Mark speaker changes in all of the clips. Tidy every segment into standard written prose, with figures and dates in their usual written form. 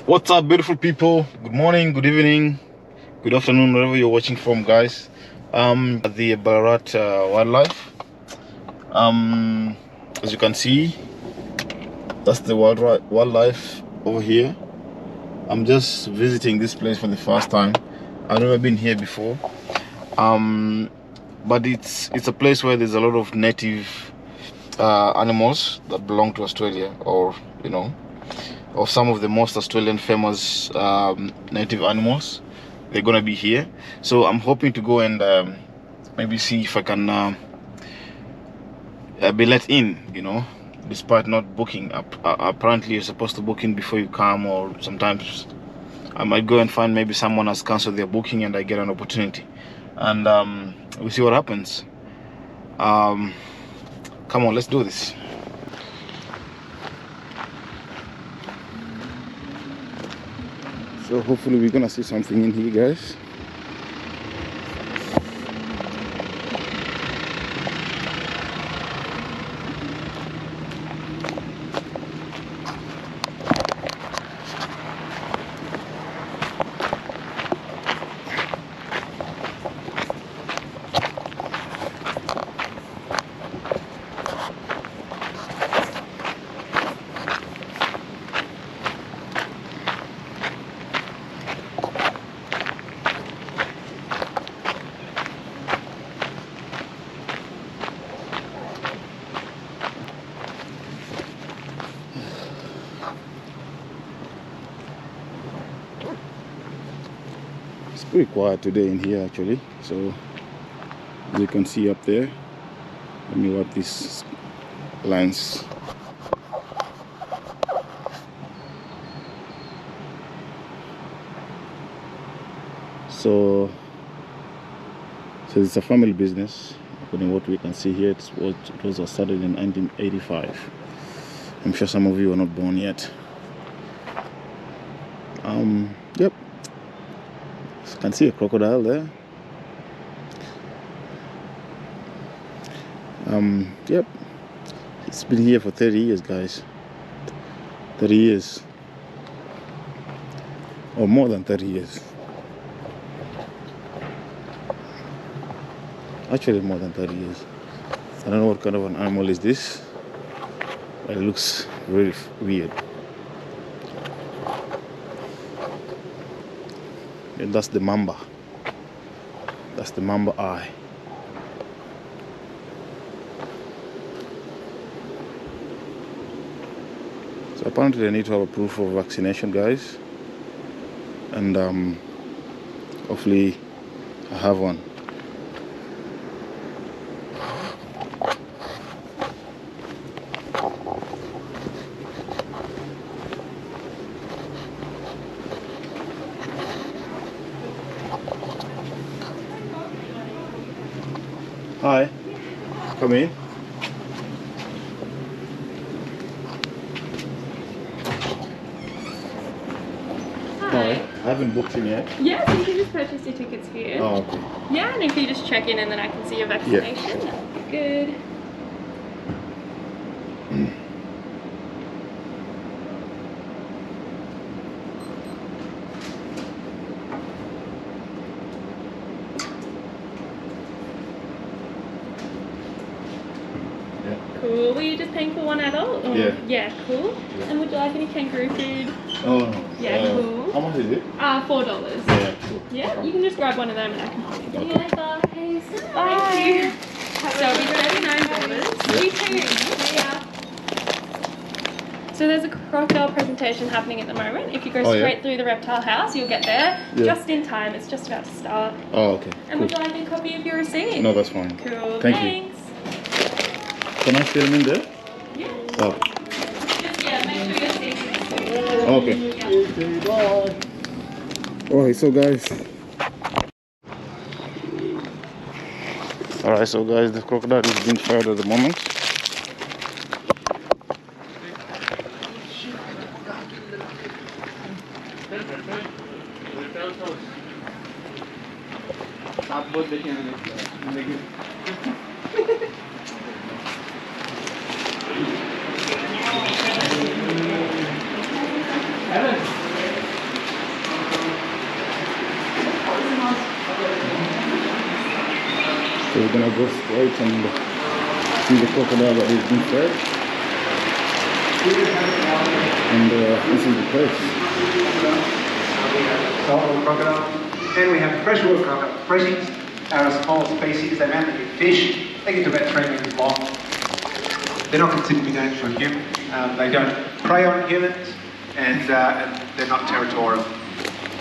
Speaker 1: What's up, beautiful people? Good morning, good evening, good afternoon, wherever you're watching from, guys. At the Ballarat wildlife. As you can see, that's the wildlife over here. I'm just visiting this place for the first time. I've never been here before. But it's a place where there's a lot of native animals that belong to Australia, or or some of the most Australian famous native animals. They're gonna be here, so I'm hoping to go and maybe see if I can be let in, despite not booking. Apparently you're supposed to book in before you come, or sometimes I might go and find maybe someone has cancelled their booking and I get an opportunity, and we'll see what happens. Come on, let's do this. So hopefully we're gonna see something in here, guys. It's pretty quiet today in here actually, so as you can see up there, let me wipe this lens. So it's a family business. According to what we can see here, it was started in 1985. I'm sure some of you are not born yet. Yep. You can see a crocodile there. Yep. It's been here for 30 years, guys. 30 years. Or more than 30 years. Actually, more than 30 years. I don't know what kind of an animal is this, but it looks really weird. And that's the mamba. That's the mamba eye. So apparently I need to have a proof of vaccination, guys. And hopefully I have one. Hi, come in. Hi. I haven't booked in yet.
Speaker 2: Yeah, so you can just purchase your tickets here.
Speaker 1: Oh, okay.
Speaker 2: Yeah, and if you just check in and then I can see your vaccination,
Speaker 1: Yeah.
Speaker 2: that would be good. Cool. Were you just paying for one adult? Or?
Speaker 1: Yeah.
Speaker 2: Yeah, cool.
Speaker 1: Yeah.
Speaker 2: And would you like any kangaroo food?
Speaker 1: Oh, no.
Speaker 2: Yeah, cool.
Speaker 1: How much is it?
Speaker 2: $4.
Speaker 1: Yeah, cool.
Speaker 2: Yeah, you can just grab one of them and I can pop it.
Speaker 1: Okay.
Speaker 2: Yeah, guys. Thank you. So it'll be $39. You too. Yeah. So there's a crocodile presentation happening at the moment. If you go straight through the reptile house, you'll get there just in time. It's just about to start.
Speaker 1: Oh, okay.
Speaker 2: And would you like a copy of your receipt?
Speaker 1: No, that's fine.
Speaker 2: Cool.
Speaker 1: Thank
Speaker 2: Thanks.
Speaker 1: you. Can I film in there?
Speaker 2: Yeah.
Speaker 1: Oh.
Speaker 2: Just, make sure you're safe.
Speaker 1: Okay.
Speaker 2: Yeah.
Speaker 1: Bye. Alright, so guys, the crocodile is being fed at the moment.
Speaker 3: आप बहुत देखे हैं लेकिन
Speaker 1: we're gonna go straight and see the crocodile that is been fed. And this is the place.
Speaker 4: Saltwater crocodile. And we have freshwater crocodile. Freshies are a small species. They mainly eat fish. They get to about 3 metres long. They're not considered to be dangerous for humans. They don't prey on humans, and they're not territorial.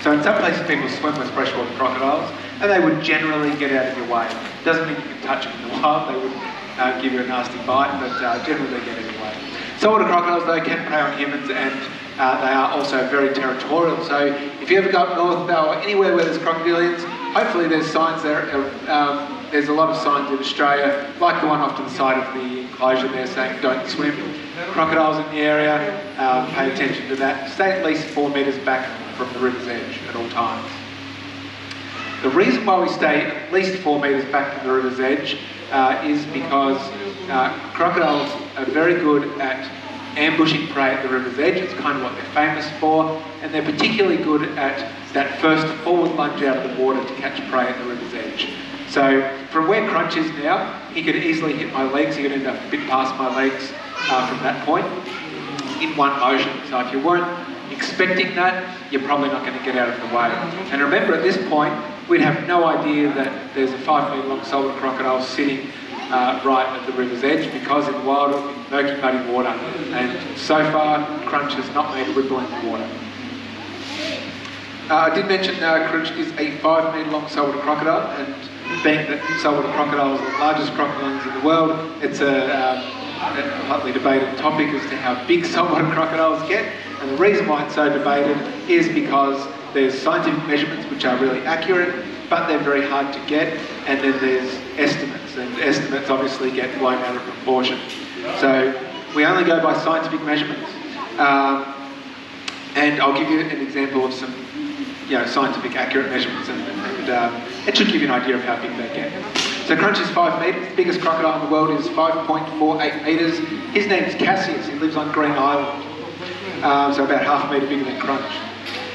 Speaker 4: So in some places people swim with freshwater crocodiles, and they would generally get out of your way. Doesn't mean you can touch them in the wild. They wouldn't give you a nasty bite, but generally they get out of your way. Saltwater crocodiles, though, can prey on humans, and they are also very territorial. So if you ever go up north or anywhere where there's crocodilians, hopefully there's signs there. There's a lot of signs in Australia, like the one off to the side of the enclosure there saying don't swim. Crocodiles in the area, pay attention to that. Stay at least 4 metres back from the river's edge at all times. The reason why we stay at least 4 metres back from the river's edge is because crocodiles are very good at ambushing prey at the river's edge. It's kind of what they're famous for, and they're particularly good at that first forward lunge out of the water to catch prey at the river's edge. So from where Crunch is now, he could easily hit my legs. He could end up a bit past my legs from that point in one motion. So if you weren't expecting that, you're probably not going to get out of the way. And remember, at this point, we'd have no idea that there's a 5 metre long saltwater crocodile sitting right at the river's edge, because in the wild it would be murky, muddy water. And so far, Crunch has not made a ripple in the water. I did mention Crunch is a 5 metre long saltwater crocodile, and being that saltwater crocodiles are the largest crocodiles in the world, it's a hotly debated topic as to how big saltwater crocodiles get. And the reason why it's so debated is because there's scientific measurements which are really accurate, but they're very hard to get, and then there's estimates, and estimates obviously get blown out of proportion. So we only go by scientific measurements. And I'll give you an example of some scientific accurate measurements, and it should give you an idea of how big they get. So Crunch is 5 metres. The biggest crocodile in the world is 5.48 metres. His name is Cassius. He lives on Green Island, so about half a metre bigger than Crunch.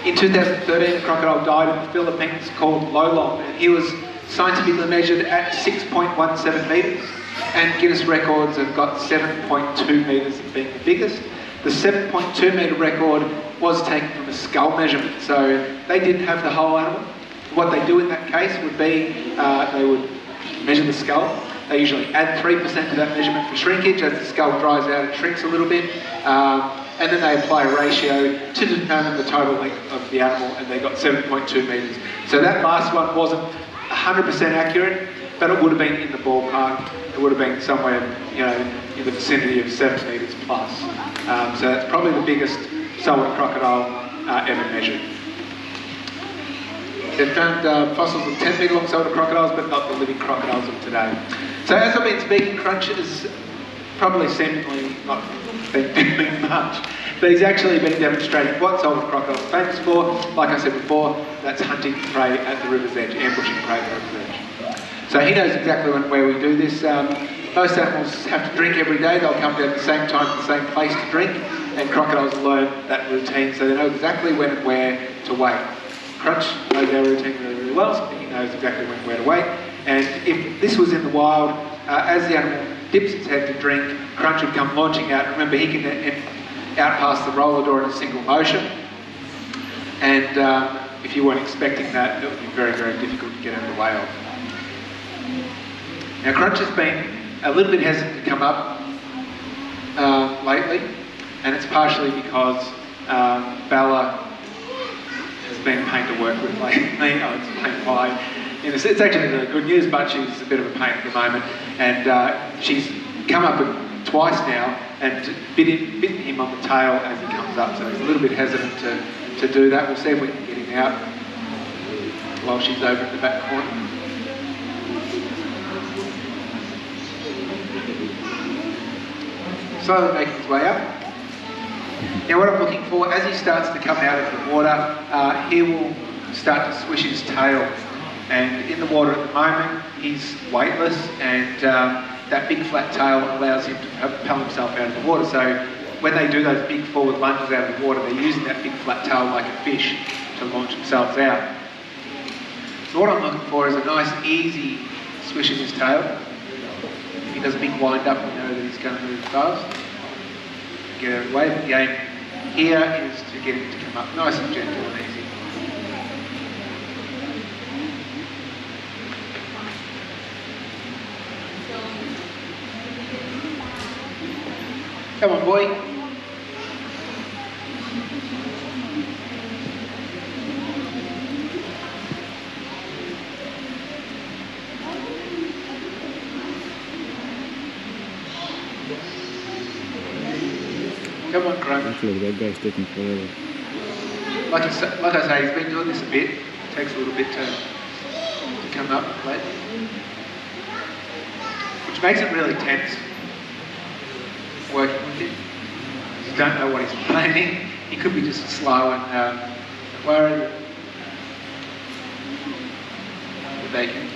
Speaker 4: In 2013, a crocodile died in the Philippines called Lolong, and he was scientifically measured at 6.17 metres, and Guinness Records have got 7.2 metres as being the biggest. The 7.2 metre record was taken from a skull measurement, so they didn't have the whole animal. What they do in that case would be they would measure the skull. They usually add 3% to that measurement for shrinkage as the skull dries out and shrinks a little bit. And then they apply a ratio to determine the total length of the animal, and they got 7.2 metres. So that last one wasn't 100% accurate, but it would have been in the ballpark. It would have been somewhere, in the vicinity of 7 metres plus. So that's probably the biggest saltwater crocodile ever measured. They've found fossils of 10 metre long saltwater crocodiles, but not the living crocodiles of today. So as I've been speaking, Crunch is probably seemingly not been doing much, but he's actually been demonstrating what saltwater crocodiles are famous for. Like I said before, that's hunting prey at the river's edge, ambushing prey at the river's edge. So he knows exactly where we do this. Most animals have to drink every day. They'll come down at the same time to the same place to drink, and crocodiles learn that routine, so they know exactly when and where to wait. Crunch knows our routine really, really well, so he knows exactly when and where to wait. And if this was in the wild, as the animal dips its head to drink, Crunch would come launching out. Remember, he can out past the roller door in a single motion, and if you weren't expecting that, it would be very, very difficult to get out of the way of. Now, Crunch has been a little bit hesitant to come up lately, and it's partially because Bella has been a pain to work with lately. Oh, it's a pain pie. It's actually really good news, but she's a bit of a pain at the moment, and she's come up twice now and bitten him on the tail as he comes up, so he's a little bit hesitant to do that. We'll see if we can get him out while she's over in the back corner. Slowly making his way up. Now what I'm looking for, as he starts to come out of the water, he will start to swish his tail. And in the water at the moment, he's weightless, and that big flat tail allows him to propel himself out of the water. So when they do those big forward lunges out of the water, they're using that big flat tail like a fish to launch themselves out. So what I'm looking for is a nice, easy swishing his tail. If he does a big wind up, we know that he's going to move fast. Get out of the way. The aim here is to get him to come up nice and gentle and easy. Come on, boy. Come on, Crunch.
Speaker 3: I feel like that guy's taking forever.
Speaker 4: Like I say, he's been doing this a bit. It takes a little bit to come up late. Which makes it really tense working with him. You don't know what he's planning. He could be just slow and worried. But they can.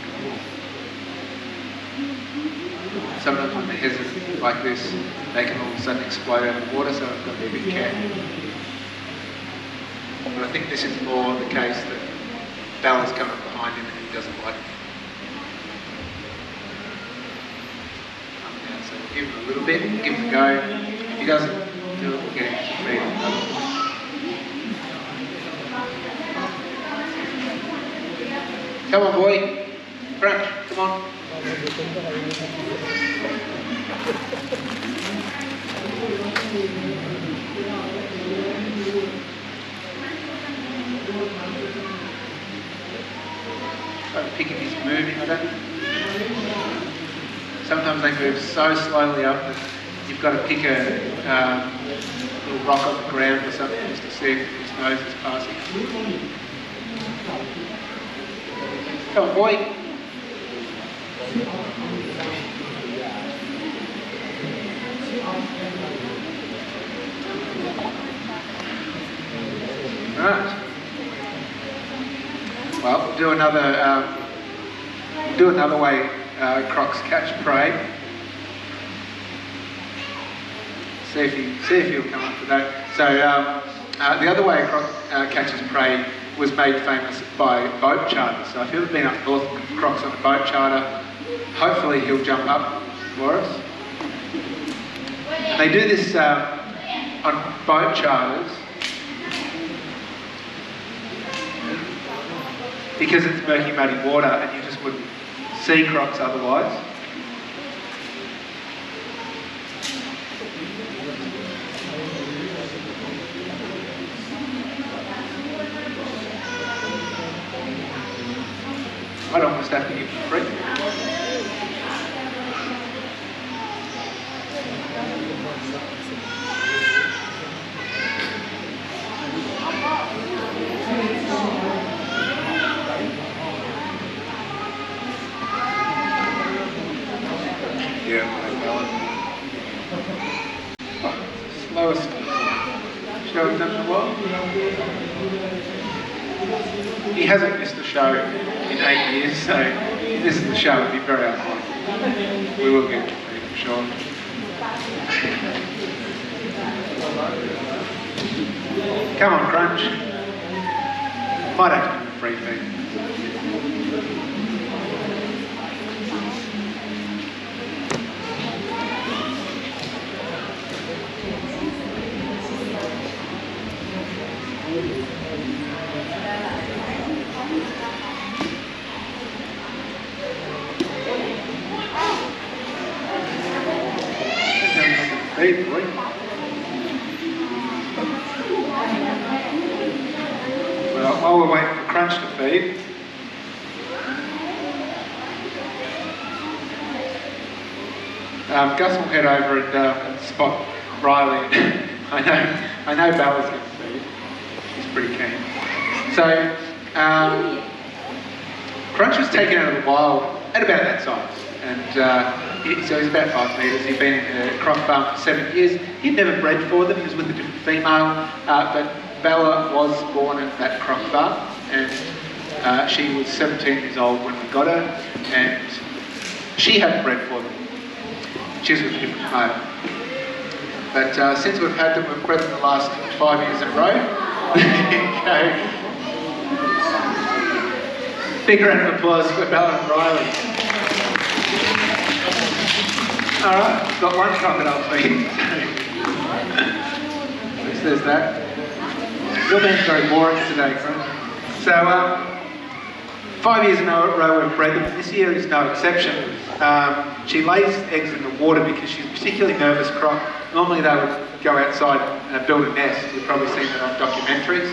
Speaker 4: Sometimes when they're hesitant like this, they can all of a sudden explode out of the water, so I've got to be a bit careful. But I think this is more the case that Bella's coming behind him and he doesn't like it. So we'll give him a little bit, give him a go. If he doesn't do it, we'll get him to feed him. Come on, boy. Crunch, come on. Try to pick if he's moving, I don't. Sometimes they move so slowly up that you've got to pick a little rock on the ground or something just to see if his nose is passing. Come on, boy. Right. Well, we'll do another way crocs catch prey. See if he'll come up with that. So the other way a croc catches prey was made famous by boat charters. So if you've ever been up north with crocs on a boat charter, hopefully he'll jump up for us. And they do this on boat charters because it's murky, muddy water and you just wouldn't see crocs otherwise. I'd almost have to give them a break. Slowest show we've done in a while. He hasn't missed a show in 8 years, so if this is the show, it'll be very unlikely. We will get to feed, I'm sure. Come on, Crunch. Might have to do a free feed. Feed, boy. Well, while we're waiting for Crunch to feed, Gus will head over and spot Riley. I know Bella's going to feed. She's pretty keen. So, Crunch was taken out of the wild at about that size, and so he's about 5 metres. He'd been in a croc farm for 7 years. He'd never bred for them. He was with a different female, but Bella was born at that croc farm, and she was 17 years old when we got her, and she hadn't bred for them. She was with a different male. But since we've had them, we've bred them the last 5 years in a row. Big round of applause for Bella and Riley. All right, got one crocodile feed. So there's that. You're being very boring today, Chris. So, 5 years in a row we've bred them. This year is no exception. She lays eggs in the water because she's a particularly nervous croc. Normally they would go outside and build a nest. You've probably seen that on documentaries.